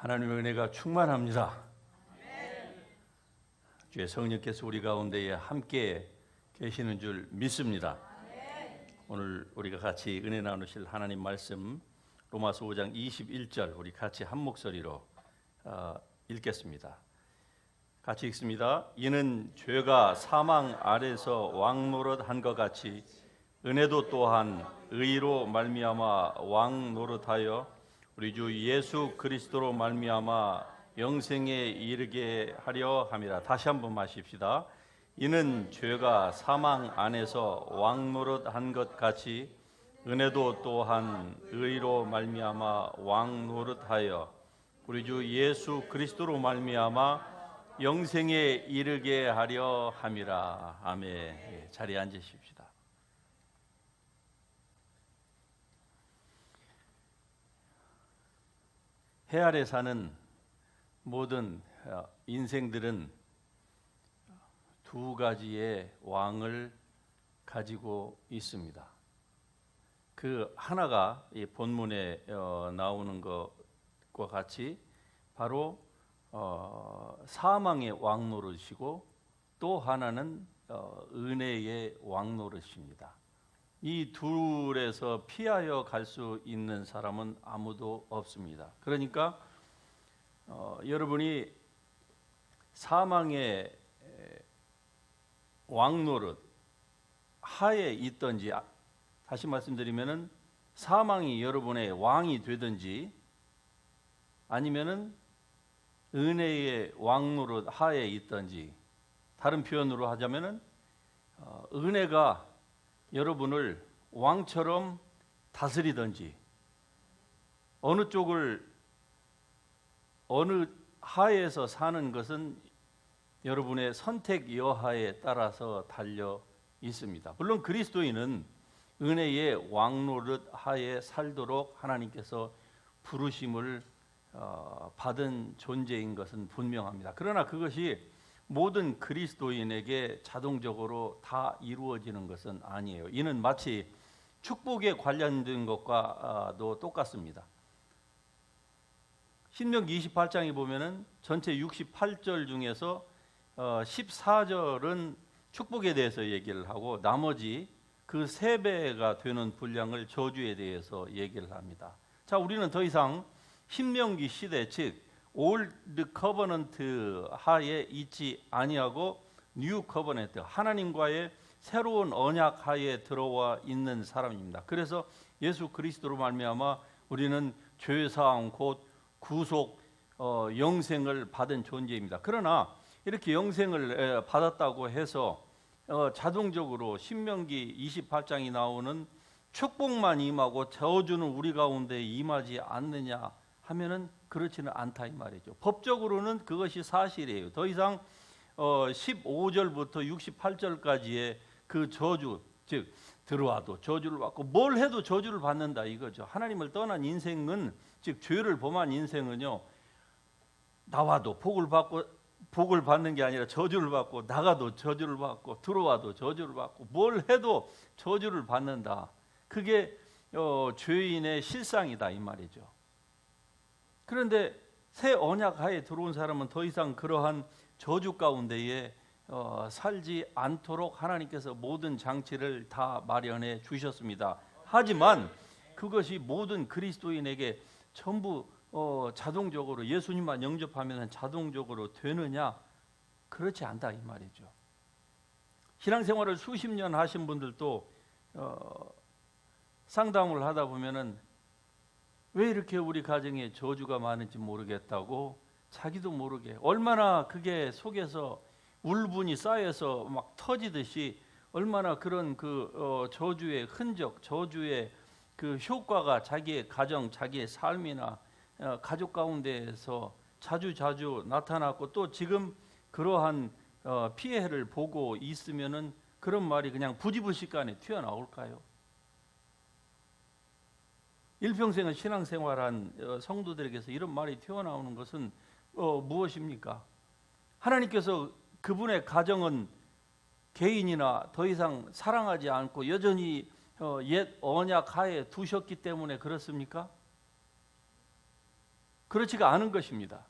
하나님의 은혜가 충만합니다. 주의 성령께서 우리 가운데에 함께 계시는 줄 믿습니다. 오늘 우리가 같이 은혜 나누실 하나님 말씀 로마서 5장 21절 우리 같이 한 목소리로 읽겠습니다. 같이 읽습니다. 이는 죄가 사망 아래서 왕노릇한 것 같이 은혜도 또한 의로 말미암아 왕노릇하여 우리 주 예수 그리스도로 말미암아 영생에 이르게 하려 함이라. 다시 한번 마십시다. 이는 죄가 사망 안에서 왕노릇한 것 같이 은혜도 또한 의로 말미암아 왕노릇하여 우리 주 예수 그리스도로 말미암아 영생에 이르게 하려 함이라. 아멘. 자리에 앉으십시다. 해 아래 사는 모든 인생들은 두 가지의 왕을 가지고 있습니다. 그 하나가 이 본문에 나오는 것과 같이 바로 사망의 왕노릇이고 또 하나는 은혜의 왕노릇입니다. 이 둘에서 피하여 갈 수 있는 사람은 아무도 없습니다. 그러니까 여러분이 사망의 왕노릇 하에 있든지, 다시 말씀드리면은 사망이 여러분의 왕이 되든지 아니면은 은혜의 왕노릇 하에 있든지, 다른 표현으로 하자면은 은혜가 여러분을 왕처럼 다스리든지 어느 쪽을 어느 하에서 사는 것은 여러분의 선택 여하에 따라서 달려 있습니다. 물론 그리스도인은 은혜의 왕노릇 하에 살도록 하나님께서 부르심을 받은 존재인 것은 분명합니다. 그러나 그것이 모든 그리스도인에게 자동적으로 다 이루어지는 것은 아니에요. 이는 마치 축복에 관련된 것과도 똑같습니다. 신명기 28장에 보면은 전체 68절 중에서 14절은 축복에 대해서 얘기를 하고 나머지 그 3배가 되는 분량을 저주에 대해서 얘기를 합니다. 자, 우리는 더 이상 신명기 시대, 즉 올드 커버넌트 하에 있지 아니하고 뉴 커버넌트, 하나님과의 새로운 언약 하에 들어와 있는 사람입니다. 그래서 예수 그리스도로 말미암아 우리는 죄 사함 곧 구속 영생을 받은 존재입니다. 그러나 이렇게 영생을 받았다고 해서 자동적으로 신명기 28장이 나오는 축복만 임하고 저주는 우리 가운데 임하지 않느냐 하면은 그렇지는 않다 이 말이죠. 법적으로는 그것이 사실이에요. 더 이상 15절부터 68절까지의 그 저주, 즉 들어와도 저주를 받고 뭘 해도 저주를 받는다 이거죠. 하나님을 떠난 인생은, 즉 죄를 범한 인생은요, 나와도 복을 받는 게 아니라 저주를 받고, 나가도 저주를 받고, 들어와도 저주를 받고, 뭘 해도 저주를 받는다. 그게 죄인의 실상이다 이 말이죠. 그런데 새 언약 하에 들어온 사람은 더 이상 그러한 저주 가운데에 살지 않도록 하나님께서 모든 장치를 다 마련해 주셨습니다. 하지만 그것이 모든 그리스도인에게 전부 자동적으로 예수님만 영접하면 자동적으로 되느냐? 그렇지 않다 이 말이죠. 신앙생활을 수십 년 하신 분들도 상담을 하다 보면은 왜 이렇게 우리 가정에 저주가 많은지 모르겠다고, 자기도 모르게 얼마나 그게 속에서 울분이 쌓여서 막 터지듯이 얼마나 그런 그 저주의 흔적, 저주의 그 효과가 자기의 가정, 자기의 삶이나 가족 가운데에서 자주 나타났고, 또 지금 그러한 피해를 보고 있으면은 그런 말이 그냥 부지불식간에 튀어나올까요? 일평생을 신앙생활한 성도들에게서 이런 말이 튀어나오는 것은 무엇입니까? 하나님께서 그분의 가정은 개인이나 더 이상 사랑하지 않고 여전히 옛 언약 하에 두셨기 때문에 그렇습니까? 그렇지가 않은 것입니다.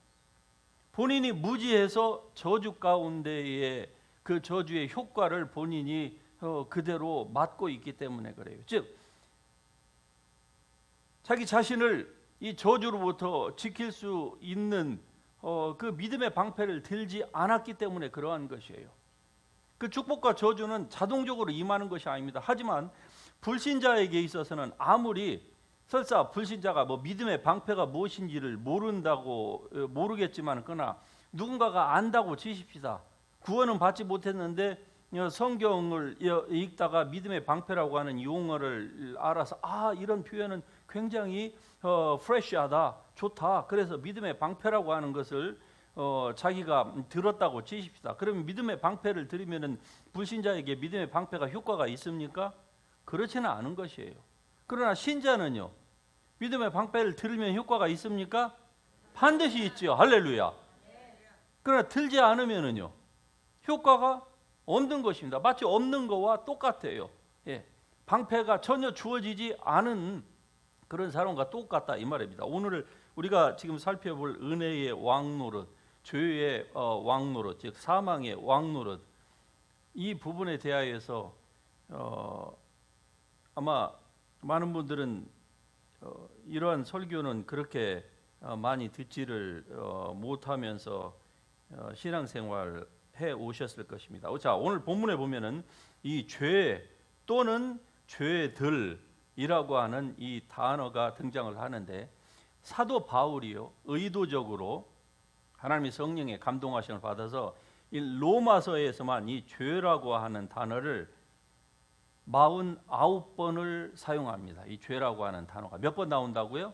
본인이 무지해서 저주 가운데에 그 저주의 효과를 본인이 그대로 맡고 있기 때문에 그래요. 즉 자기 자신을 이 저주로부터 지킬 수 있는 그 믿음의 방패를 들지 않았기 때문에 그러한 것이에요. 그 축복과 저주는 자동적으로 임하는 것이 아닙니다. 하지만 불신자에게 있어서는 아무리 설사 불신자가 뭐 믿음의 방패가 무엇인지를 모르겠지만 그러나 누군가가 안다고 치십시다. 구원은 받지 못했는데 성경을 읽다가 믿음의 방패라고 하는 용어를 알아서 이런 표현은 굉장히 프레시하다, 좋다. 그래서 믿음의 방패라고 하는 것을 자기가 들었다고 치십시다. 그러면 믿음의 방패를 들으면은 불신자에게 믿음의 방패가 효과가 있습니까? 그렇지는 않은 것이에요. 그러나 신자는요, 믿음의 방패를 들으면 효과가 있습니까? 반드시 있지요. 할렐루야. 그러나 들지 않으면은요, 효과가 없는 것입니다. 마치 없는 거와 똑같아요. 예. 방패가 전혀 주어지지 않은 그런 사람과 똑같다 이 말입니다. 오늘 우리가 지금 살펴볼 은혜의 왕노릇, 죄의 왕노릇, 즉 사망의 왕노릇, 이 부분에 대하여서 아마 많은 분들은 이러한 설교는 그렇게 많이 듣지를 못하면서 신앙생활 해 오셨을 것입니다. 자, 오늘 본문에 보면은 이 죄 또는 죄들이라고 하는 이 단어가 등장을 하는데 사도 바울이요 의도적으로 하나님의 성령의 감동하심을 받아서 이 로마서에서만 이 죄라고 하는 단어를 49번을 사용합니다. 이 죄라고 하는 단어가 몇 번 나온다고요?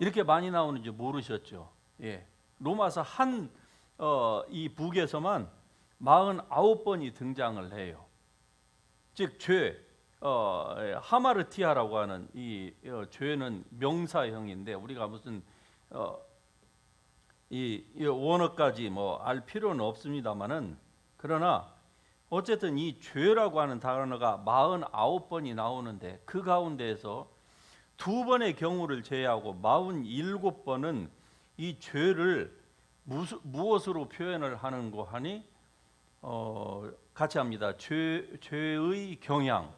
이렇게 많이 나오는지 모르셨죠? 예. 로마서 이 북에서만 49번이 등장을 해요. 즉 죄, 하마르티아라고 하는 이 죄는 명사형인데 우리가 무슨 이 원어까지 뭐 알 필요는 없습니다만은 그러나 어쨌든 이 죄라고 하는 단어가 49번이 나오는데 그 가운데에서 2번의 경우를 제외하고 47번은 이 죄를 무엇으로 표현을 하는 거 하니 같이 합니다. 죄의 경향.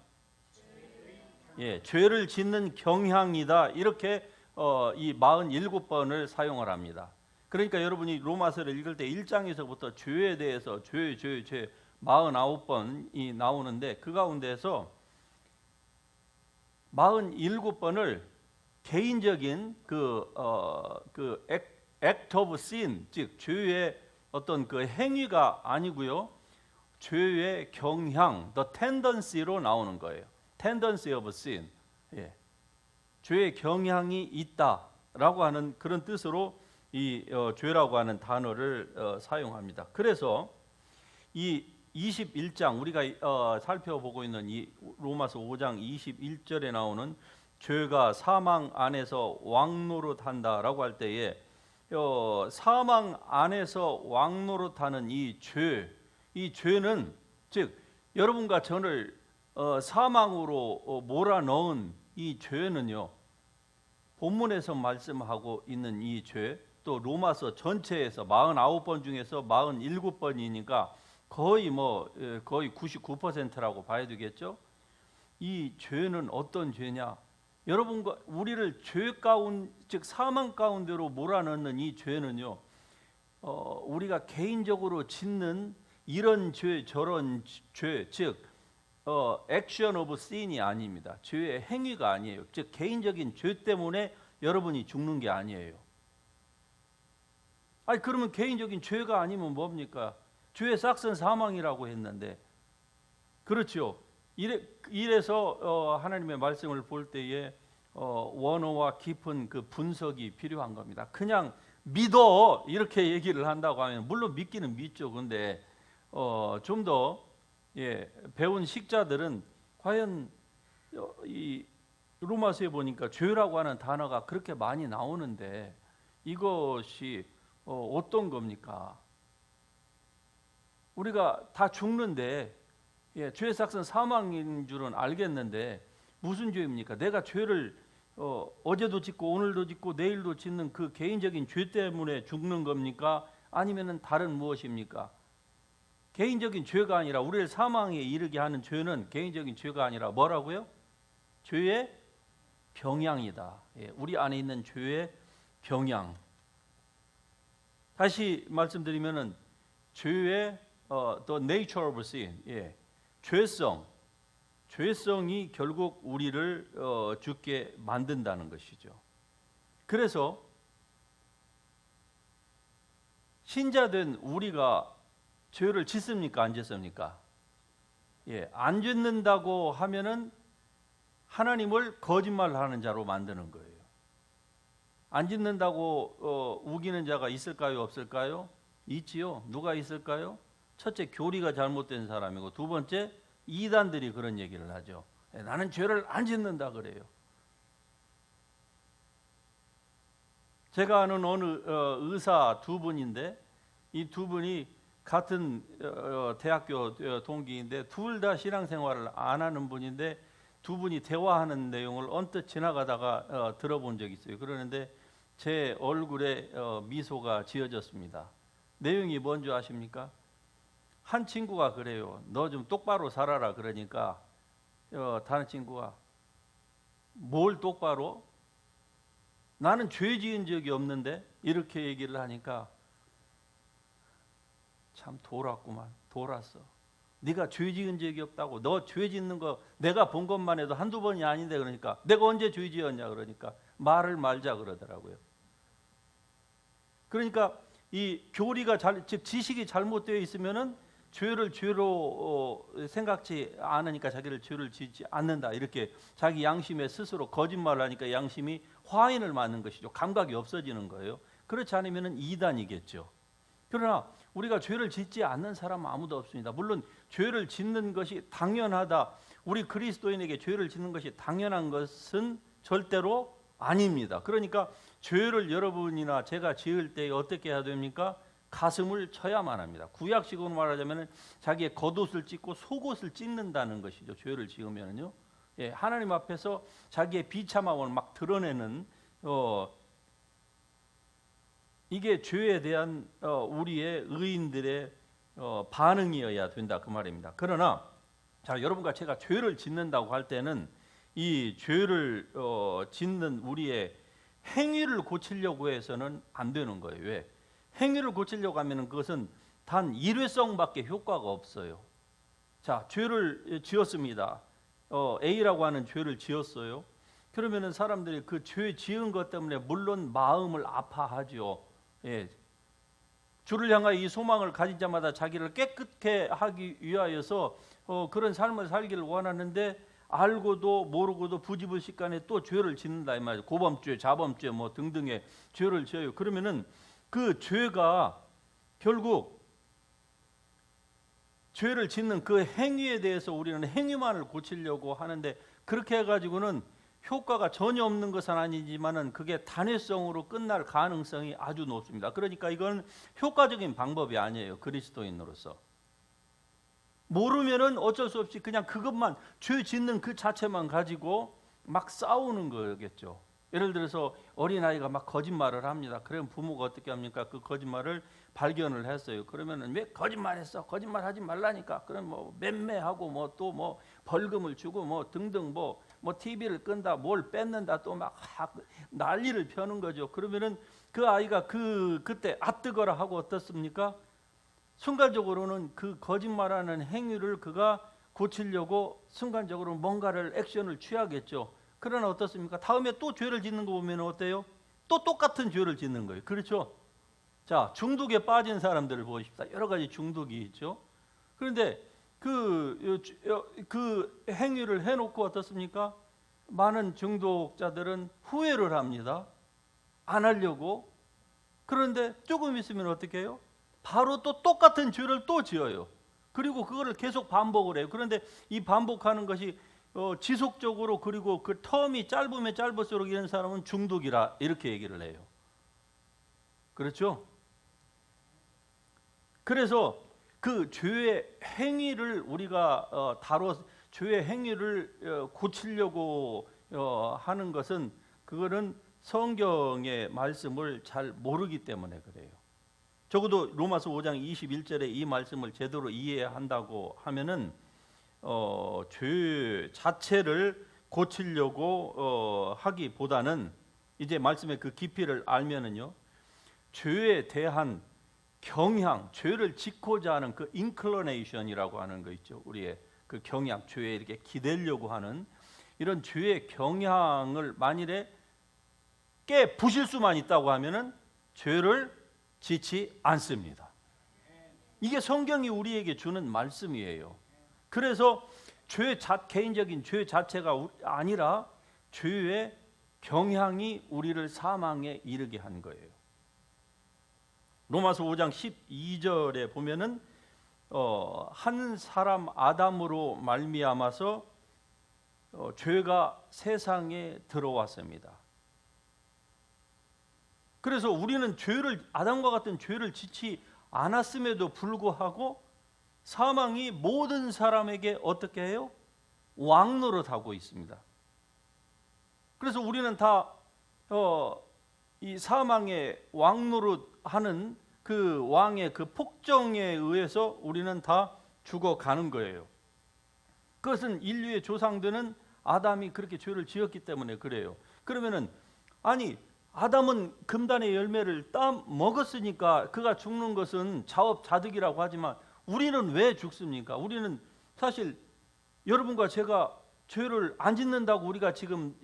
예, 죄를 짓는 경향이다. 이렇게 이 47번을 사용을 합니다. 그러니까 여러분이 로마서를 읽을 때 1장에서부터 죄에 대해서 죄 49번이 나오는데 그 가운데서 47번을 개인적인 그 act of sin, 즉 죄의 어떤 그 행위가 아니고요. 죄의 경향, the tendency로 나오는 거예요. tendency of sin. 예. 죄의 경향이 있다라고 하는 그런 뜻으로 이 죄라고 하는 단어를 사용합니다. 그래서 이 21장 우리가 살펴보고 있는 이 로마서 5장 21절에 나오는 죄가 사망 안에서 왕노릇한다라고 할 때에 사망 안에서 왕노릇하는 이 죄는 즉 여러분과 저를 사망으로 몰아넣은 이 죄는요. 본문에서 말씀하고 있는 이 죄, 또 로마서 전체에서 49번 중에서 47번이니까 거의 99%라고 봐야 되겠죠. 이 죄는 어떤 죄냐? 여러분과 우리를 죄 가운 즉 사망 가운데로 몰아넣는 이 죄는요. 우리가 개인적으로 짓는 이런 죄 저런 죄, 즉 액션 오브 신이 아닙니다. 죄의 행위가 아니에요. 즉 개인적인 죄 때문에 여러분이 죽는 게 아니에요. 아니 그러면 개인적인 죄가 아니면 뭡니까? 죄의 삭은 사망이라고 했는데 그렇죠. 이래서 하나님의 말씀을 볼 때에 원어와 깊은 그 분석이 필요한 겁니다. 그냥 믿어 이렇게 얘기를 한다고 하면 물론 믿기는 믿죠. 근데 좀 더 배운 식자들은 과연 이 로마서에 보니까 죄라고 하는 단어가 그렇게 많이 나오는데 이것이 어떤 겁니까? 우리가 다 죽는데 죄의 삭은 사망인 줄은 알겠는데 무슨 죄입니까? 내가 죄를 어제도 짓고 오늘도 짓고 내일도 짓는 그 개인적인 죄 때문에 죽는 겁니까? 아니면은 다른 무엇입니까? 개인적인 죄가 아니라 우리를 사망에 이르게 하는 죄는 개인적인 죄가 아니라 뭐라고요? 죄의 병양이다. 예, 우리 안에 있는 죄의 병양. 다시 말씀드리면은 죄의 the nature of sin, 예, 죄성이 결국 우리를 죽게 만든다는 것이죠. 그래서 신자된 우리가 죄를 짓습니까? 안 짓습니까? 예, 안 짓는다고 하면은 하나님을 거짓말하는 자로 만드는 거예요. 안 짓는다고 우기는 자가 있을까요? 없을까요? 있지요. 누가 있을까요? 첫째, 교리가 잘못된 사람이고, 두 번째, 이단들이 그런 얘기를 하죠. 나는 죄를 안 짓는다 그래요. 제가 아는 어느 의사 두 분인데, 이 두 분이 같은 대학교 동기인데 둘 다 신앙생활을 안 하는 분인데, 두 분이 대화하는 내용을 언뜻 지나가다가 들어본 적이 있어요. 그러는데 제 얼굴에 미소가 지어졌습니다. 내용이 뭔지 아십니까? 한 친구가 그래요. 너 좀 똑바로 살아라. 그러니까 다른 친구가 뭘 똑바로? 나는 죄 지은 적이 없는데, 이렇게 얘기를 하니까 참 돌았구만. 돌았어. 네가 죄 지은 적이 없다고. 너 죄 짓는 거 내가 본 것만 해도 한두 번이 아닌데, 그러니까 내가 언제 죄 지었냐 그러니까 말을 말자 그러더라고요. 그러니까 이 교리가 즉 지식이 잘못되어 있으면은 죄를 죄로 생각지 않으니까 자기를 죄를 짓지 않는다. 이렇게 자기 양심에 스스로 거짓말을 하니까 양심이 화인을 맞는 것이죠. 감각이 없어지는 거예요. 그렇지 않으면은 이단이겠죠. 그러나 우리가 죄를 짓지 않는 사람은 아무도 없습니다. 물론 죄를 짓는 것이 당연하다. 우리 그리스도인에게 죄를 짓는 것이 당연한 것은 절대로 아닙니다. 그러니까 죄를 여러분이나 제가 지을 때 어떻게 해야 됩니까? 가슴을 쳐야만 합니다. 구약식으로 말하자면 자기의 겉옷을 찢고 속옷을 찢는다는 것이죠. 죄를 지으면요. 예, 하나님 앞에서 자기의 비참함을 막 드러내는 이게 죄에 대한 우리의 의인들의 반응이어야 된다 그 말입니다. 그러나 자, 여러분과 제가 죄를 짓는다고 할 때는 이 죄를 짓는 우리의 행위를 고치려고 해서는 안 되는 거예요. 왜? 행위를 고치려고 하면 그것은 단 일회성밖에 효과가 없어요. 자, 죄를 지었습니다. A라고 하는 죄를 지었어요. 그러면은 사람들이 그 죄 지은 것 때문에 물론 마음을 아파하죠. 예. 주를 향하여 이 소망을 가진 자마다 자기를 깨끗게 하기 위하여서 그런 삶을 살기를 원하는데, 알고도 모르고도 부지불식간에 또 죄를 짓는다 이 말이죠. 고범죄, 자범죄 뭐 등등의 죄를 지어요. 그러면은 그 죄가 결국 죄를 짓는 그 행위에 대해서 우리는 행위만을 고치려고 하는데, 그렇게 해가지고는 효과가 전혀 없는 것은 아니지만은 그게 단회성으로 끝날 가능성이 아주 높습니다. 그러니까 이건 효과적인 방법이 아니에요. 그리스도인으로서 모르면은 어쩔 수 없이 그냥 그것만, 죄 짓는 그 자체만 가지고 막 싸우는 거겠죠. 예를 들어서 어린아이가 막 거짓말을 합니다. 그러면 부모가 어떻게 합니까? 그 거짓말을 발견을 했어요. 그러면은 왜 거짓말했어? 거짓말하지 말라니까. 그럼 뭐 맴매하고 뭐 또 뭐 벌금을 주고 뭐 등등 뭐 TV를 끈다, 뭘 뺏는다, 또 막 난리를 펴는 거죠. 그러면은 그 아이가 그때 뜨거라 하고 어떻습니까? 순간적으로는 그 거짓말하는 행위를 그가 고치려고 순간적으로 뭔가를 액션을 취하겠죠. 그러나 어떻습니까? 다음에 또 죄를 짓는 거 보면 어때요? 또 똑같은 죄를 짓는 거예요. 그렇죠? 자, 중독에 빠진 사람들을 보십시다. 여러 가지 중독이 있죠. 그런데 그 행위를 해놓고 어떻습니까? 많은 중독자들은 후회를 합니다. 안 하려고. 그런데 조금 있으면 어떻게 해요? 바로 또 똑같은 죄를 또 지어요. 그리고 그거를 계속 반복을 해요. 그런데 이 반복하는 것이 지속적으로, 그리고 그 텀이 짧으면 짧을수록 이런 사람은 중독이라 이렇게 얘기를 해요. 그렇죠? 그래서 그 죄의 행위를 우리가 죄의 행위를 고치려고 하는 것은 그거는 성경의 말씀을 잘 모르기 때문에 그래요. 적어도 로마서 5장 21절에 이 말씀을 제대로 이해한다고 하면은 죄 자체를 고치려고 하기보다는 이제 말씀의 그 깊이를 알면은요, 죄에 대한 경향, 죄를 짓고자 하는 그 inclination이라고 하는 거 있죠. 우리의 그 경향, 죄에 이렇게 기대려고 하는 이런 죄의 경향을 만일에 깨 부실 수만 있다고 하면은 죄를 짓지 않습니다. 이게 성경이 우리에게 주는 말씀이에요. 그래서 개인적인 죄 자체가 아니라 죄의 경향이 우리를 사망에 이르게 한 거예요. 로마서 5장 12절에 보면은 한 사람 아담으로 말미암아서 죄가 세상에 들어왔습니다. 그래서 우리는 아담과 같은 죄를 짓지 않았음에도 불구하고 사망이 모든 사람에게 어떻게 해요? 왕노릇하고 있습니다. 그래서 우리는 다 이 사망의 왕노릇하는 그 왕의 그 폭정에 의해서 우리는 다 죽어가는 거예요. 그것은 인류의 조상들은 아담이 그렇게 죄를 지었기 때문에 그래요. 그러면은 아니 아담은 금단의 열매를 따 먹었으니까 그가 죽는 것은 자업자득이라고 하지만 우리는 왜 죽습니까? 우리는 사실 여러분과 제가 죄를 안 짓는다고 우리가 지금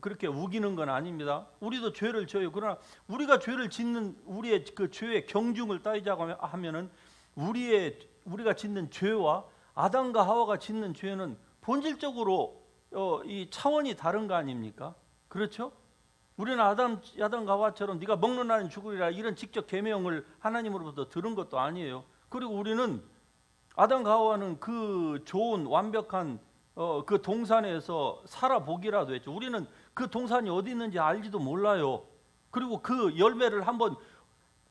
그렇게 우기는 건 아닙니다. 우리도 죄를 져요. 그러나 우리가 죄를 짓는 우리의 그 죄의 경중을 따지자고 하면은 우리가 짓는 죄와 아담과 하와가 짓는 죄는 본질적으로 이 차원이 다른 거 아닙니까? 그렇죠? 우리는 아담과 하와처럼 네가 먹는 날은 죽으리라 이런 직접 계명을 하나님으로부터 들은 것도 아니에요. 그리고 우리는 아담과 하와는 그 좋은 완벽한 그 동산에서 살아보기라도 했죠. 우리는 그 동산이 어디 있는지 알지도 몰라요. 그리고 그 열매를 한번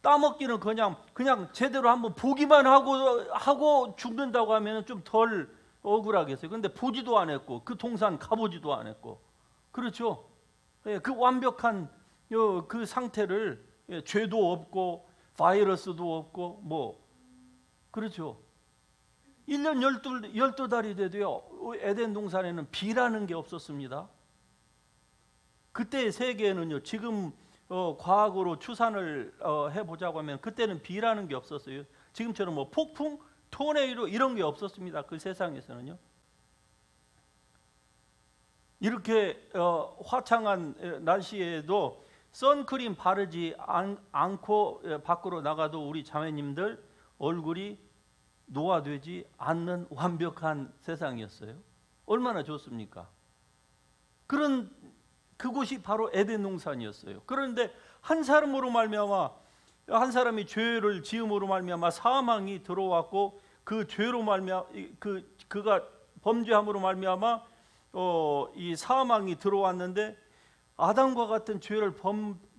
따먹기는 그냥 제대로 한번 보기만 하고 죽는다고 하면 좀 덜 억울하겠어요. 그런데 보지도 않았고 그 동산 가보지도 않았고 그렇죠. 그 완벽한 그 상태를 죄도 없고 바이러스도 없고 뭐 그렇죠. 1년 12달이 돼도요 에덴 동산에는 비라는 게 없었습니다. 그때의 세계에는요 지금 과학으로 추산을 해보자고 하면 그때는 비라는 게 없었어요. 지금처럼 뭐 폭풍, 토네이도 이런 게 없었습니다. 그 세상에서는요. 이렇게 화창한 날씨에도 선크림 바르지 않고 밖으로 나가도 우리 자매님들 얼굴이 노화되지 않는 완벽한 세상이었어요. 얼마나 좋습니까? 그곳이 바로 에덴 동산이었어요. 그런데 한 사람으로 말미암아 한 사람이 죄를 지음으로 말미암아 사망이 들어왔고 그 죄로 말미암아 그가 범죄함으로 말미암아 이 사망이 들어왔는데 아담과 같은 죄를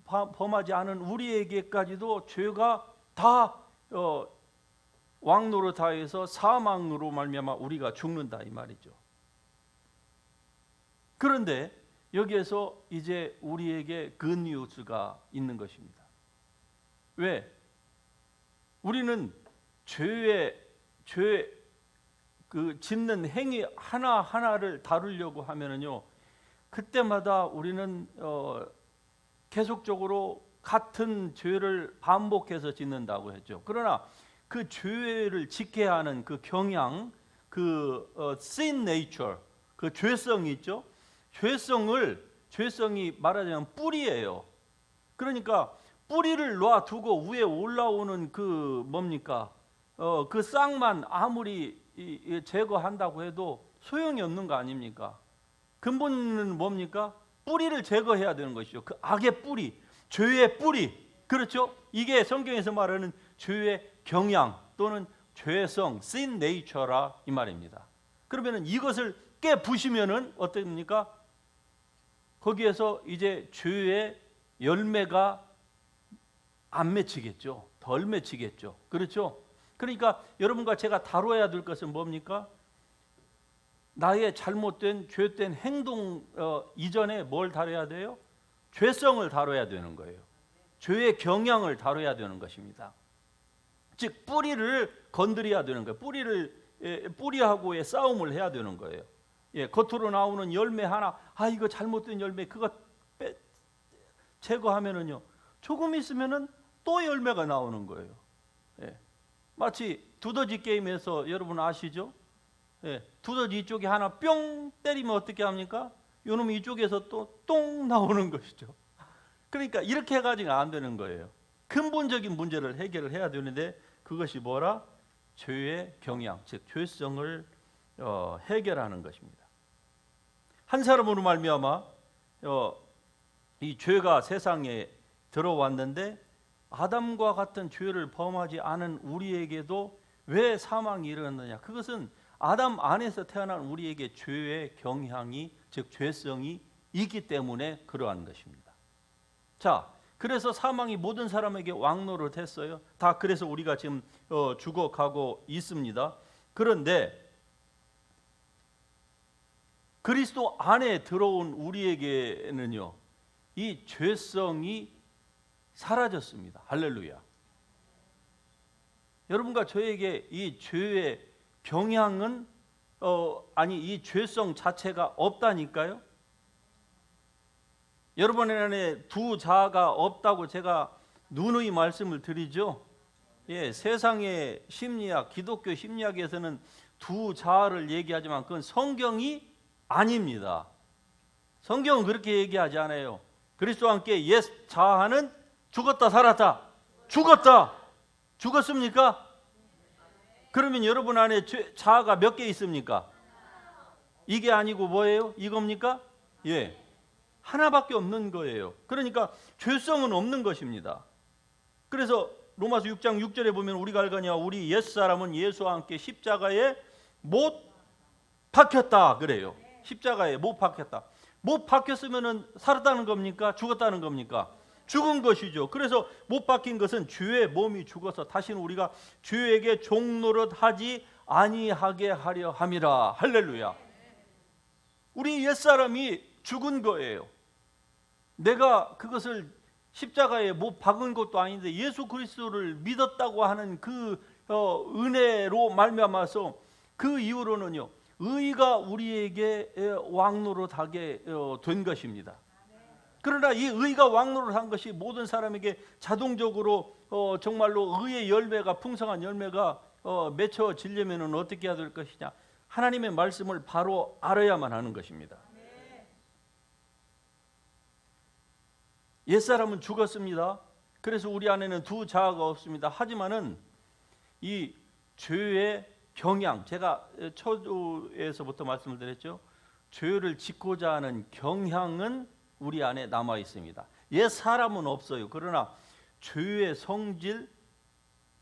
범하지 않은 우리에게까지도 죄가 다 왕노릇하여서 사망으로 말미암아 우리가 죽는다 이 말이죠. 그런데 여기에서 이제 우리에게 굿뉴스가 있는 것입니다. 왜? 우리는 죄 그 짓는 행위 하나 하나를 다루려고 하면은요, 그때마다 우리는 계속적으로 같은 죄를 반복해서 짓는다고 했죠. 그러나 그 죄를 짓게 하는 그 경향, sin nature, 그 죄성이 있죠. 죄성이 말하자면 뿌리예요. 그러니까 뿌리를 놔두고 위에 올라오는 그 뭡니까? 그 싹만 아무리 제거한다고 해도 소용이 없는 거 아닙니까? 근본은 뭡니까? 뿌리를 제거해야 되는 것이죠. 그 악의 뿌리, 죄의 뿌리. 그렇죠? 이게 성경에서 말하는 죄의 경향 또는 죄성, sin nature라 이 말입니다. 그러면은 이것을 깨부시면은 어떻습니까? 거기에서 이제 죄의 열매가 안 맺히겠죠. 덜 맺히겠죠. 그렇죠? 그러니까 여러분과 제가 다뤄야 될 것은 뭡니까? 나의 잘못된 죄된 행동 이전에 뭘 다뤄야 돼요? 죄성을 다뤄야 되는 거예요. 죄의 경향을 다뤄야 되는 것입니다. 즉 뿌리를 건드려야 되는 거예요. 뿌리하고의 싸움을 해야 되는 거예요. 겉으로 나오는 열매 하나, 이거 잘못된 열매, 그거 제거하면은요, 조금 있으면은 또 열매가 나오는 거예요. 마치 두더지 게임에서 여러분 아시죠? 두더지 이쪽에 하나 뿅 때리면 어떻게 합니까? 요놈이 이쪽에서 또 똥 나오는 것이죠. 그러니까 이렇게 해가지고 안 되는 거예요. 근본적인 문제를 해결을 해야 되는데 그것이 뭐라? 죄의 경향, 즉 죄성을 해결하는 것입니다. 한 사람으로 말미암아 이 죄가 세상에 들어왔는데 아담과 같은 죄를 범하지 않은 우리에게도 왜 사망이 일어났느냐? 그것은 아담 안에서 태어난 우리에게 죄의 경향이, 즉 죄성이 있기 때문에 그러한 것입니다. 자, 그래서 사망이 모든 사람에게 왕노릇 했어요. 다 그래서 우리가 지금 죽어가고 있습니다. 그런데 그리스도 안에 들어온 우리에게는요, 이 죄성이 사라졌습니다. 할렐루야. 여러분과 저에게 이 죄의 경향은 이 죄성 자체가 없다니까요. 여러분 안에 두 자아가 없다고 제가 누누이 말씀을 드리죠. 세상의 심리학, 기독교 심리학에서는 두 자아를 얘기하지만 그건 성경이 아닙니다. 성경은 그렇게 얘기하지 않아요. 그리스도와 함께 옛 자아는 죽었다 살았다. 죽었다. 죽었습니까? 그러면 여러분 안에 자아가 몇 개 있습니까? 이게 아니고 뭐예요? 이겁니까? 하나밖에 없는 거예요. 그러니까 죄성은 없는 것입니다. 그래서 로마서 6장 6절에 보면 우리가 알거니와 우리 옛사람은 예수와 함께 십자가에 못 박혔다 그래요. 십자가에 못 박혔다. 못 박혔으면 살았다는 겁니까? 죽었다는 겁니까? 죽은 것이죠. 그래서 못 박힌 것은 죄의 몸이 죽어서 다시는 우리가 죄에게 종노릇하지 아니하게 하려 함이라. 할렐루야. 우리 옛사람이 죽은 거예요. 내가 그것을 십자가에 못 박은 것도 아닌데 예수 그리스도를 믿었다고 하는 그 은혜로 말미암아서 그 이후로는요, 의가 우리에게 왕노릇하게 된 것입니다. 그러나 이 의가 왕노릇한 것이 모든 사람에게 자동적으로 정말로 의의 열매가, 풍성한 열매가 맺혀지려면 어떻게 해야 될 것이냐? 하나님의 말씀을 바로 알아야만 하는 것입니다. 옛사람은 죽었습니다. 그래서 우리 안에는 두 자아가 없습니다. 하지만은 이 죄의 경향, 제가 초조에서부터 말씀을 드렸죠. 죄를 짓고자 하는 경향은 우리 안에 남아 있습니다. 옛 사람은 없어요. 그러나 죄의 성질,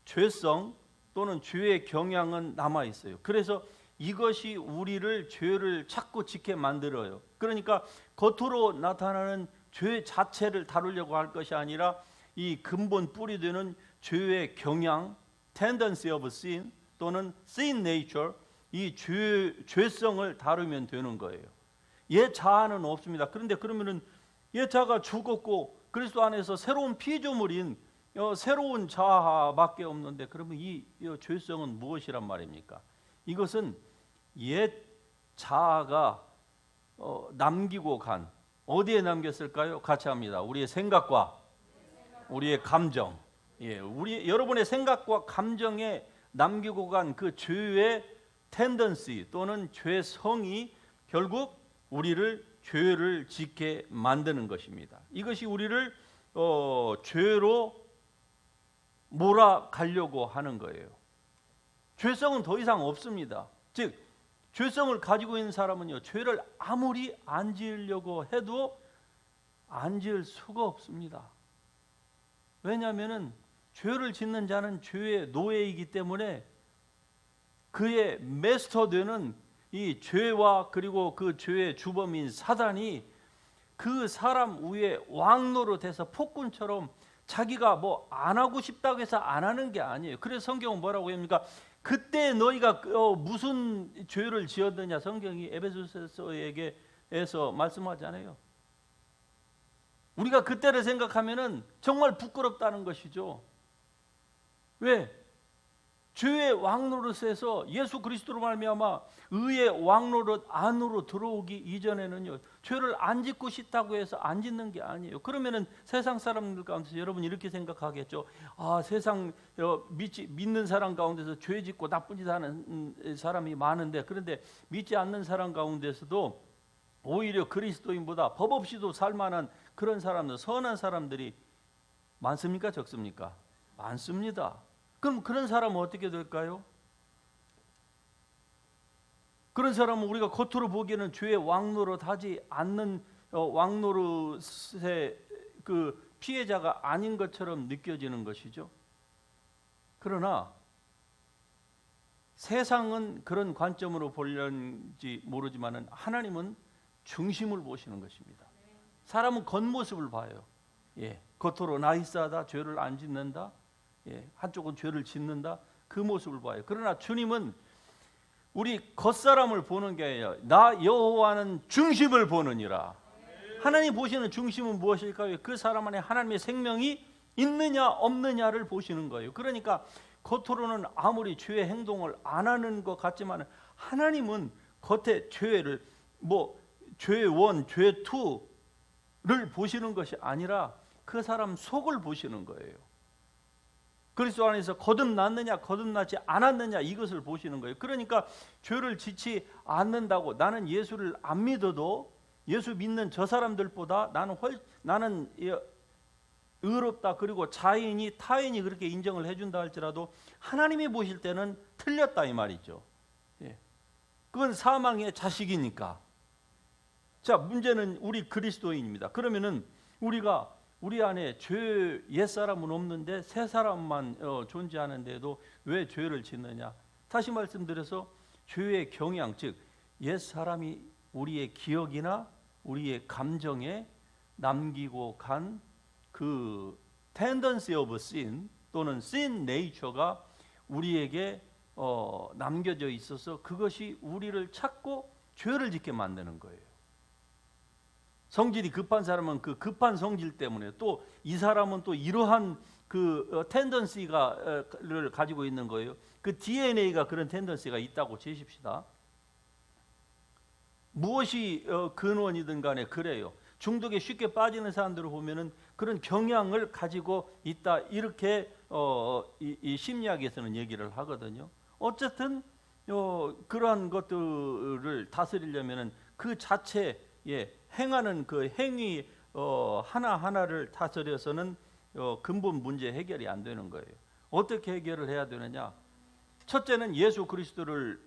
죄성 또는 죄의 경향은 남아 있어요. 그래서 이것이 우리를 죄를 자꾸 짓게 만들어요. 그러니까 겉으로 나타나는 죄 자체를 다루려고 할 것이 아니라 이 근본 뿌리 되는 죄의 경향, tendency of sin 또는 sin nature, 이 죄성을 다루면 되는 거예요. 옛 자아는 없습니다. 그런데 그러면은 옛 자아가 죽었고 그리스도 안에서 새로운 피조물인 새로운 자아밖에 없는데 그러면 이 죄성은 무엇이란 말입니까? 이것은 옛 자아가 남기고 간, 어디에 남겼을까요? 같이 합니다. 우리의 생각과 우리의 감정, 여러분의 생각과 감정에 남기고 간 그 죄의 텐던시 또는 죄성이 결국 우리를 죄를 짓게 만드는 것입니다. 이것이 우리를 죄로 몰아가려고 하는 거예요. 죄성은 더 이상 없습니다. 즉 죄성을 가지고 있는 사람은요, 죄를 아무리 안 지으려고 해도 안 지을 수가 없습니다. 왜냐하면 죄를 짓는 자는 죄의 노예이기 때문에 그의 마스터 되는 이 죄와 그리고 그 죄의 주범인 사단이 그 사람 위에 왕노릇해서 폭군처럼 자기가 뭐 안 하고 싶다고 해서 안 하는 게 아니에요. 그래서 성경은 뭐라고 합니까? 그때 너희가 무슨 죄를 지었느냐, 성경이 에베소서에게서 말씀하잖아요. 우리가 그때를 생각하면은 정말 부끄럽다는 것이죠. 왜? 죄의 왕노릇에서 예수 그리스도로 말미암아 의의 왕노릇 안으로 들어오기 이전에는요, 죄를 안 짓고 싶다고 해서 안 짓는 게 아니에요. 그러면은 세상 사람들 가운데서 여러분 이렇게 생각하겠죠. 아, 세상 믿는 사람 가운데서 죄 짓고 나쁜 짓 하는 사람이 많은데, 그런데 믿지 않는 사람 가운데서도 오히려 그리스도인보다 법 없이도 살만한 그런 사람들, 선한 사람들이 많습니까? 적습니까? 많습니다. 그럼 그런 사람은 어떻게 될까요? 그런 사람은 우리가 겉으로 보기에는 죄의 왕노릇 하지 않는 왕노릇의 그 피해자가 아닌 것처럼 느껴지는 것이죠. 그러나 세상은 그런 관점으로 보려는지 모르지만 하나님은 중심을 보시는 것입니다. 사람은 겉모습을 봐요. 예, 겉으로 나이스하다, 죄를 안 짓는다, 예, 한쪽은 죄를 짓는다, 그 모습을 봐요. 그러나 주님은 우리 겉사람을 보는 게 아니라 나 여호와는 중심을 보느니라. 하나님 보시는 중심은 무엇일까요? 그 사람 안에 하나님의 생명이 있느냐 없느냐를 보시는 거예요. 그러니까 겉으로는 아무리 죄의 행동을 안 하는 것 같지만 하나님은 겉에 죄를 죄 원, 죄 투를 보시는 것이 아니라 그 사람 속을 보시는 거예요. 그리스도 안에서 거듭났느냐 거듭나지 않았느냐 이것을 보시는 거예요. 그러니까 죄를 짓지 않는다고 나는 예수를 안 믿어도 예수 믿는 저 사람들보다 나는 의롭다, 그리고 자인이 타인이 그렇게 인정을 해준다 할지라도 하나님이 보실 때는 틀렸다 이 말이죠. 예. 그건 사망의 자식이니까. 자, 문제는 우리 그리스도인입니다. 그러면은 우리가 우리 안에 옛사람은 없는데 새 사람만 존재하는데도 왜 죄를 짓느냐? 다시 말씀드려서 죄의 경향, 즉 옛사람이 우리의 기억이나 우리의 감정에 남기고 간 그 tendency of sin 또는 sin nature가 우리에게 남겨져 있어서 그것이 우리를 찾고 죄를 짓게 만드는 거예요. 성질이 급한 사람은 그 급한 성질 때문에, 또 이 사람은 또 이러한 그 텐던시가를 가지고 있는 거예요. 그 DNA가 그런 텐던시가 있다고 치십시다. 무엇이 근원이든 간에 그래요. 중독에 쉽게 빠지는 사람들을 보면은 그런 경향을 가지고 있다, 이렇게 이 심리학에서는 얘기를 하거든요. 어쨌든 그러한 것들을 다스리려면은 그 자체 행하는 그 행위 하나하나를 다스려서는 근본 문제 해결이 안 되는 거예요. 어떻게 해결을 해야 되느냐? 첫째는 예수 그리스도를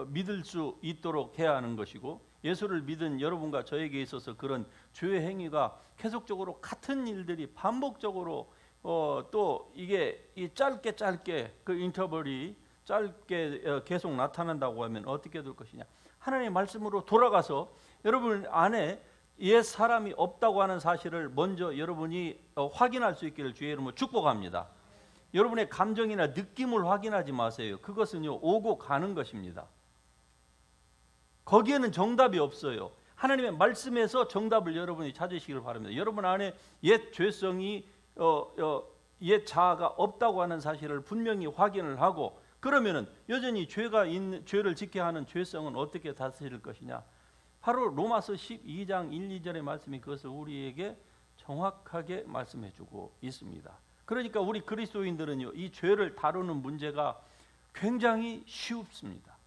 믿을 수 있도록 해야 하는 것이고, 예수를 믿은 여러분과 저에게 있어서 그런 죄의 행위가 계속적으로 같은 일들이 반복적으로 또 이게 짧게 그 인터벌이 짧게 계속 나타난다고 하면 어떻게 될 것이냐? 하나님의 말씀으로 돌아가서 여러분 안에 옛 사람이 없다고 하는 사실을 먼저 여러분이 확인할 수 있기를 주의 이름으로 축복합니다. 여러분의 감정이나 느낌을 확인하지 마세요. 그것은요, 오고 가는 것입니다. 거기에는 정답이 없어요. 하나님의 말씀에서 정답을 여러분이 찾으시길 바랍니다. 여러분 안에 옛 죄성이 옛 자아가 없다고 하는 사실을 분명히 확인을 하고, 그러면은 여전히 죄를 짓게 하는 죄성은 어떻게 다스릴 것이냐? 바로 로마서 12장 1, 2절의 말씀이 그것을 우리에게 정확하게 말씀해주고 있습니다. 그러니까 우리 그리스도인들은요, 이 죄를 다루는 문제가 굉장히 쉽습니다.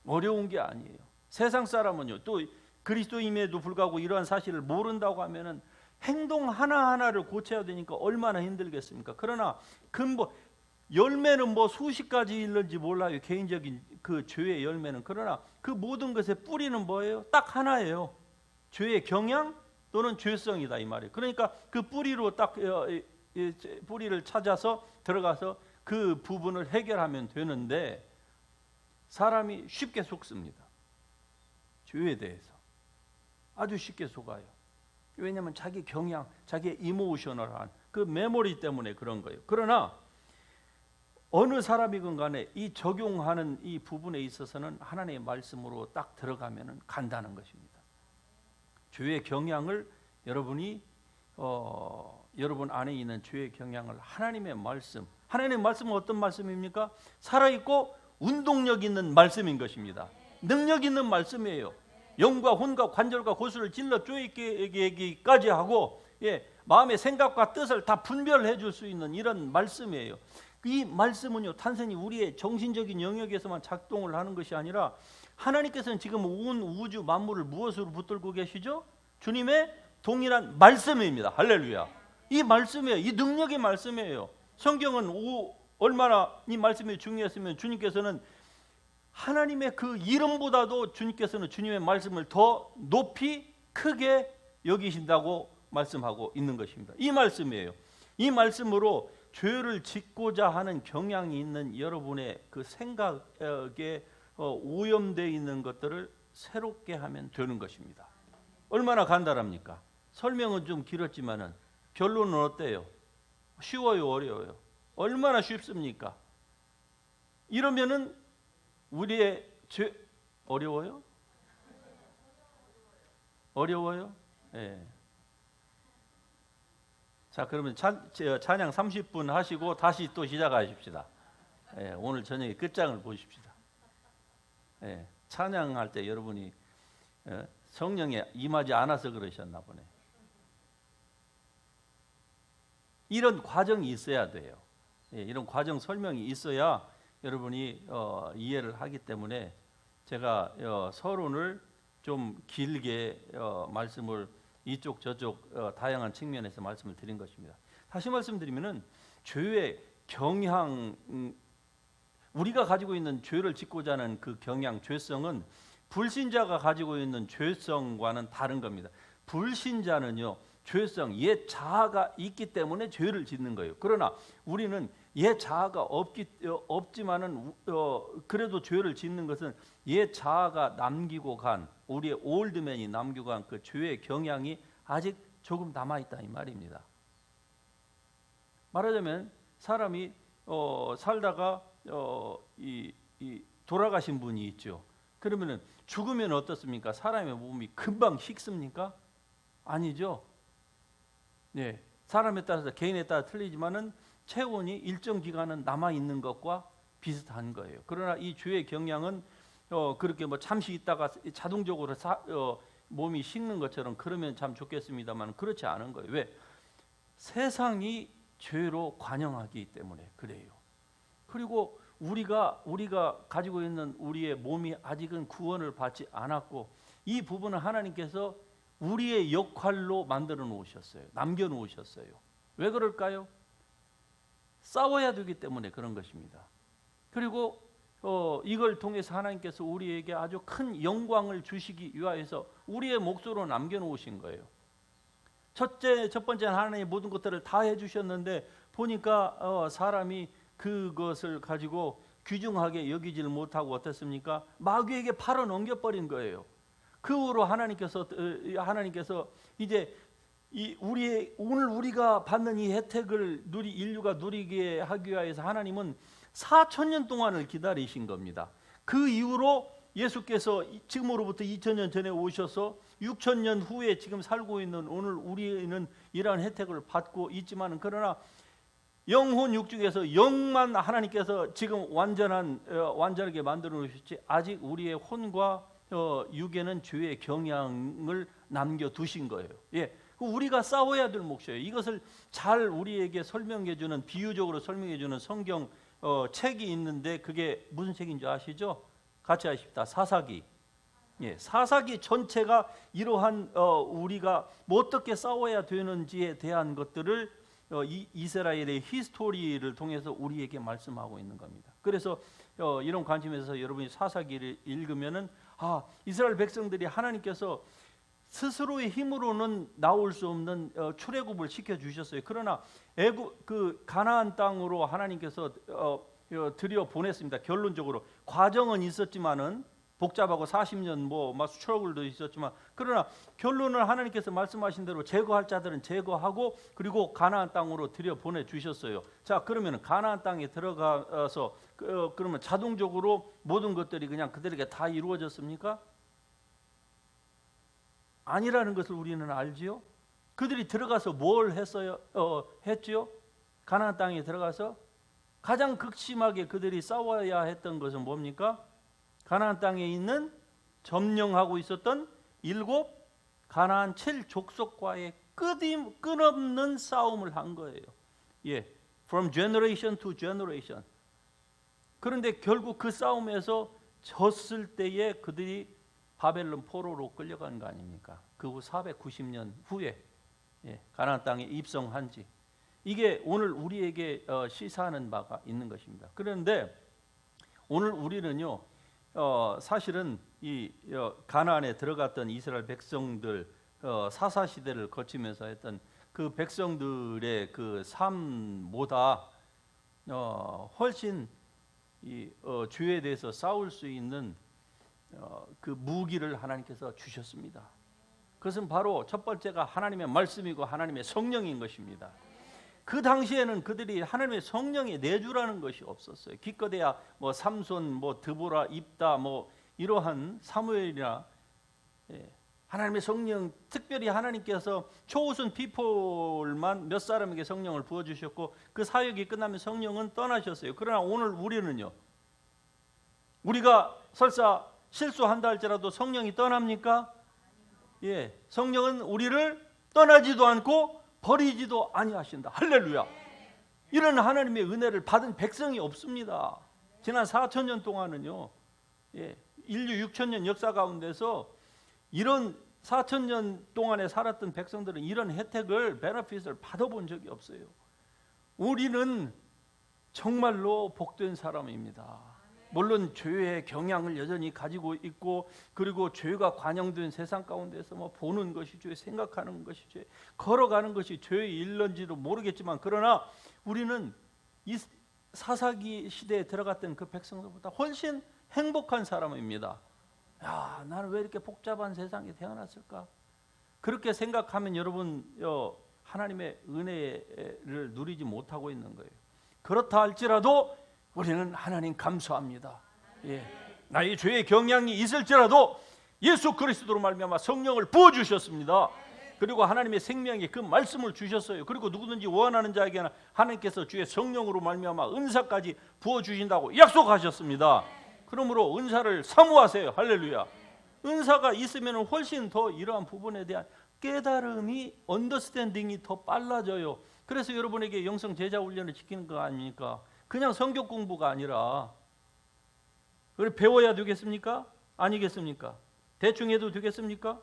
어려운 게 아니에요. 세상 사람은요, 또 그리스도임에도 불구하고 이러한 사실을 모른다고 하면은 행동 하나하나를 고쳐야 되니까 얼마나 힘들겠습니까? 그러나 근본 열매는 수십 가지 있는지 몰라요. 개인적인 그 죄의 열매는. 그러나 그 모든 것의 뿌리는 뭐예요? 딱 하나예요. 죄의 경향 또는 죄성이다 이 말이에요. 그러니까 그 뿌리로 딱 뿌리를 찾아서 들어가서 그 부분을 해결하면 되는데, 사람이 쉽게 속습니다. 죄에 대해서 아주 쉽게 속아요. 왜냐하면 자기 경향, 자기의 이모셔널한 그 메모리 때문에 그런 거예요. 그러나 어느 사람이건 간에 이 적용하는 이 부분에 있어서는 하나님의 말씀으로 딱 들어가면 간다는 것입니다. 죄의 경향을 여러분이 여러분 안에 있는 죄의 경향을 하나님의 말씀은 어떤 말씀입니까? 살아있고 운동력 있는 말씀인 것입니다. 능력 있는 말씀이에요. 영과 혼과 관절과 고수를 찔러 쪼개기까지 하고 마음의 생각과 뜻을 다 분별해 줄 수 있는 이런 말씀이에요. 이 말씀은요, 단순히 우리의 정신적인 영역에서만 작동을 하는 것이 아니라 하나님께서는 지금 온 우주 만물을 무엇으로 붙들고 계시죠? 주님의 동일한 말씀입니다. 할렐루야. 이 말씀이에요. 이 능력의 말씀이에요. 성경은 얼마나 이 말씀이 중요했으면 주님께서는 하나님의 그 이름보다도 주님께서는 주님의 말씀을 더 높이 크게 여기신다고 말씀하고 있는 것입니다. 이 말씀이에요. 이 말씀으로 죄를 짓고자 하는 경향이 있는 여러분의 그 생각에 오염되어 있는 것들을 새롭게 하면 되는 것입니다. 얼마나 간단합니까? 설명은 좀 길었지만은 결론은 어때요? 쉬워요, 어려워요? 얼마나 쉽습니까? 이러면은 우리의 죄 어려워요? 어려워요? 예. 자, 그러면 찬양 30분 하시고 다시 또 시작하십시다. 예, 오늘 저녁에 끝장을 보십시다. 예, 찬양할 때 여러분이 성령에 임하지 않아서 그러셨나 보네. 이런 과정이 있어야 돼요. 예, 이런 과정 설명이 있어야 여러분이 이해를 하기 때문에 제가 서론을 좀 길게 말씀을 이쪽 저쪽 다양한 측면에서 말씀을 드린 것입니다. 다시 말씀드리면은 죄의 경향, 우리가 가지고 있는 죄를 짓고자 하는 그 경향, 죄성은 불신자가 가지고 있는 죄성과는 다른 겁니다. 불신자는요, 죄성, 옛 자아가 있기 때문에 죄를 짓는 거예요. 그러나 우리는 옛 자아가 없지만은 그래도 죄를 짓는 것은 옛 자아가 남기고 간, 우리의 올드맨이 남기고 간 그 죄의 경향이 아직 조금 남아 있다 이 말입니다. 말하자면 사람이 살다가 돌아가신 분이 있죠. 그러면은 죽으면 어떻습니까? 사람의 몸이 금방 식습니까? 아니죠. 네, 사람에 따라서 개인에 따라 틀리지만은 체온이 일정 기간은 남아 있는 것과 비슷한 거예요. 그러나 이 죄의 경향은 그렇게 뭐 잠시 있다가 자동적으로 몸이 식는 것처럼 그러면 참 좋겠습니다만 그렇지 않은 거예요. 왜? 세상이 죄로 관영하기 때문에 그래요. 그리고 우리가 가지고 있는 우리의 몸이 아직은 구원을 받지 않았고 이 부분은 하나님께서 우리의 역할로 만들어 놓으셨어요. 남겨 놓으셨어요. 왜 그럴까요? 싸워야 되기 때문에 그런 것입니다. 그리고 이걸 통해서 하나님께서 우리에게 아주 큰 영광을 주시기 위하여서 우리의 몫으로 남겨놓으신 거예요. 첫 번째는 하나님의 모든 것들을 다 해주셨는데 보니까 사람이 그것을 가지고 귀중하게 여기지를 못하고 어땠습니까? 마귀에게 팔아 넘겨버린 거예요. 그 후로 하나님께서 이제 오늘 우리가 받는 이 혜택을 인류가 누리게 하기 위해서 하나님은 4,000년 동안을 기다리신 겁니다. 그 이후로 예수께서 지금으로부터 2,000년 전에 오셔서 6,000년 후에 지금 살고 있는 오늘 우리는 이러한 혜택을 받고 있지만 그러나 영혼 육중에서 영만 하나님께서 지금 완전하게 만들어 놓으셨지 아직 우리의 혼과 육에는 죄의 경향을 남겨두신 거예요. 예. 우리가 싸워야 될 몫이에요. 이것을 잘 우리에게 설명해주는 비유적으로 설명해주는 성경 책이 있는데 그게 무슨 책인 줄 아시죠? 같이 하십시다. 사사기. 예, 사사기 전체가 이러한 우리가 뭐 어떻게 싸워야 되는지에 대한 것들을 이스라엘의 히스토리를 통해서 우리에게 말씀하고 있는 겁니다. 그래서 이런 관점에서 여러분이 사사기를 읽으면은 이스라엘 백성들이 하나님께서 스스로의 힘으로는 나올 수 없는 출애굽을 시켜 주셨어요. 그러나 가나안 땅으로 하나님께서 들여 보냈습니다. 결론적으로 과정은 있었지만은 복잡하고 40년 막 스트러글도 있었지만 그러나 결론을 하나님께서 말씀하신 대로 제거할 자들은 제거하고 그리고 가나안 땅으로 들여 보내 주셨어요. 자, 그러면 가나안 땅에 들어가서 그러면 자동적으로 모든 것들이 그냥 그들에게 다 이루어졌습니까? 아니라는 것을 우리는 알지요. 그들이 들어가서 뭘 했어요? 했죠? 가나안 땅에 들어가서 가장 극심하게 그들이 싸워야 했던 것은 뭡니까? 가나안 땅에 있는 점령하고 있었던 7 가나안 7족속과의 끝없는 싸움을 한 거예요. 예, from generation to generation. 그런데 결국 그 싸움에서 졌을 때에 그들이 바벨론 포로로 끌려간 거 아닙니까? 그 후 490년 후에 가나안 땅에 입성한 지, 이게 오늘 우리에게 시사하는 바가 있는 것입니다. 그런데 오늘 우리는요, 사실은 이 가나안에 들어갔던 이스라엘 백성들, 사사 시대를 거치면서 했던 그 백성들의 그 삶보다 훨씬 이 죄에 대해서 싸울 수 있는 그 무기를 하나님께서 주셨습니다. 그것은 바로 첫 번째가 하나님의 말씀이고 하나님의 성령인 것입니다. 그 당시에는 그들이 하나님의 성령의 내주라는 것이 없었어요. 기껏해야 뭐 삼손, 뭐 드보라, 입다, 뭐 이러한 사무엘이나 하나님의 성령, 특별히 하나님께서 초우순 피폴만 몇 사람에게 성령을 부어주셨고 그 사역이 끝나면 성령은 떠나셨어요. 그러나 오늘 우리는요, 우리가 설사 실수한다 할지라도 성령이 떠납니까? 예, 성령은 우리를 떠나지도 않고 버리지도 아니하신다. 할렐루야. 이런 하나님의 은혜를 받은 백성이 없습니다. 지난 4,000년 동안은요, 인류 6,000년 역사 가운데서 이런 4,000년 동안에 살았던 백성들은 이런 혜택을, 베네핏을 받아본 적이 없어요. 우리는 정말로 복된 사람입니다. 물론 죄의 경향을 여전히 가지고 있고, 그리고 죄가 관영된 세상 가운데서 뭐 보는 것이 죄, 생각하는 것이 죄, 걸어가는 것이 죄의 일런지도 모르겠지만, 그러나 우리는 이 사사기 시대에 들어갔던 그 백성들보다 훨씬 행복한 사람입니다. 야, 나는 왜 이렇게 복잡한 세상에 태어났을까? 그렇게 생각하면 여러분, 하나님의 은혜를 누리지 못하고 있는 거예요. 그렇다 할지라도 우리는 하나님 감사합니다. 나의 죄의 경향이 있을지라도 예수 그리스도로 말미암아 성령을 부어주셨습니다. 그리고 하나님의 생명의 그 말씀을 주셨어요. 그리고 누구든지 원하는 자에게는 하나님께서 주의 성령으로 말미암아 은사까지 부어주신다고 약속하셨습니다. 그러므로 은사를 사모하세요. 할렐루야. 은사가 있으면 훨씬 더 이러한 부분에 대한 깨달음이, 언더스탠딩이 더 빨라져요. 그래서 여러분에게 영성 제자 훈련을 시키는 거 아닙니까? 그냥 성경 공부가 아니라, 그걸 배워야 되겠습니까? 아니겠습니까? 대충 해도 되겠습니까?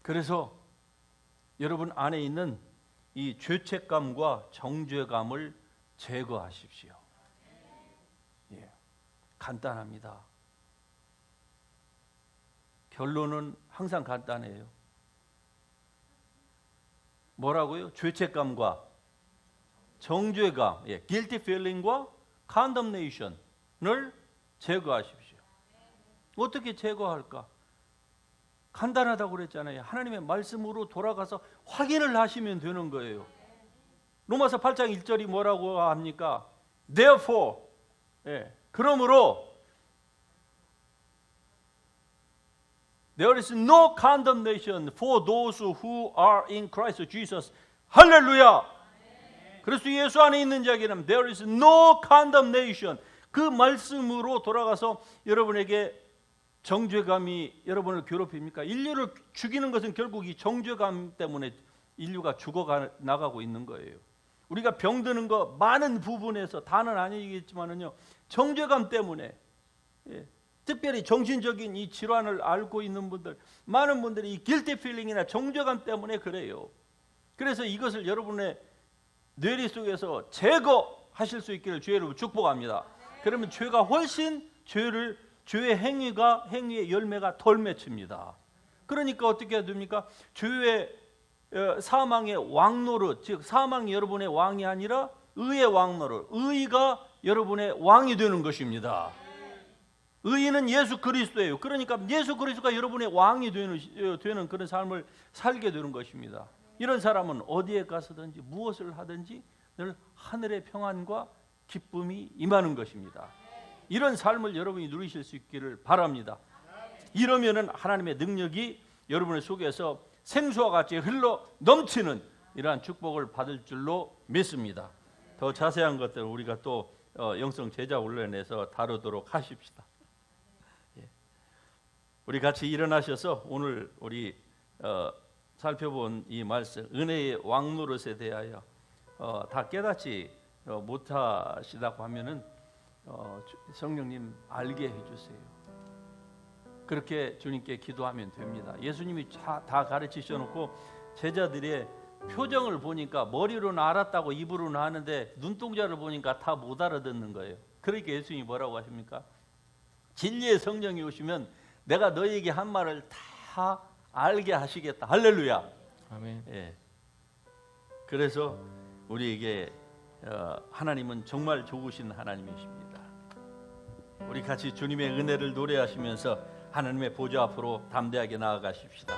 그래서 여러분 안에 있는 이 죄책감과 정죄감을 제거하십시오. 간단합니다. 결론은 항상 간단해요. 뭐라고요? 죄책감과 정죄감, guilty feeling과 condemnation을 제거하십시오. 어떻게 제거할까? 간단하다고 그랬잖아요. 하나님의 말씀으로 돌아가서 확인을 하시면 되는 거예요. 로마서 8장 1절이 뭐라고 합니까? Therefore, 그러므로 there is no condemnation for those who are in Christ Jesus. 할렐루야. 그리스도 예수 안에 있는 자에게는 there is no condemnation. 그 말씀으로 돌아가서 여러분에게 정죄감이 여러분을 괴롭힙니까? 인류를 죽이는 것은 결국 이 정죄감 때문에 인류가 죽어 나가고 있는 거예요. 우리가 병드는 거 많은 부분에서, 다는 아니겠지만은요, 정죄감 때문에, 특별히 정신적인 이 질환을 앓고 있는 분들, 많은 분들이 이 guilty feeling이나 정죄감 때문에 그래요. 그래서 이것을 여러분의 뇌리 속에서 제거하실 수 있기를 주의로 축복합니다. 그러면 죄가 훨씬 죄의 행위의 열매가 덜 맺힙니다. 그러니까 어떻게 해야 됩니까? 죄의 사망의 왕노릇, 즉 사망이 여러분의 왕이 아니라 의의 왕노릇, 의가 여러분의 왕이 되는 것입니다. 의인은 예수 그리스도예요. 그러니까 예수 그리스도가 여러분의 왕이 되는 그런 삶을 살게 되는 것입니다. 이런 사람은 어디에 가서든지 무엇을 하든지 늘 하늘의 평안과 기쁨이 임하는 것입니다. 이런 삶을 여러분이 누리실 수 있기를 바랍니다. 이러면은 하나님의 능력이 여러분의 속에서 생수와 같이 흘러 넘치는 이러한 축복을 받을 줄로 믿습니다. 더 자세한 것들은 우리가 또 영성 제자 훈련에서 다루도록 하십시다. 예. 우리 같이 일어나셔서 오늘 우리 살펴본 이 말씀 은혜의 왕노릇에 대하여 다 깨닫지 못하시다고 하면은 성령님 알게 해주세요. 그렇게 주님께 기도하면 됩니다. 예수님이 다 가르치셔 놓고 제자들의 표정을 보니까 머리로는 알았다고 입으로는 하는데 눈동자를 보니까 다 못 알아듣는 거예요. 그러니까 예수님이 뭐라고 하십니까? 진리의 성령이 오시면 내가 너희에게 한 말을 다 알게 하시겠다. 할렐루야. 아멘. 예. 그래서 우리에게 하나님은 정말 좋으신 하나님이십니다. 우리 같이 주님의 은혜를 노래하시면서 하나님의 보좌 앞으로 담대하게 나아가십시다.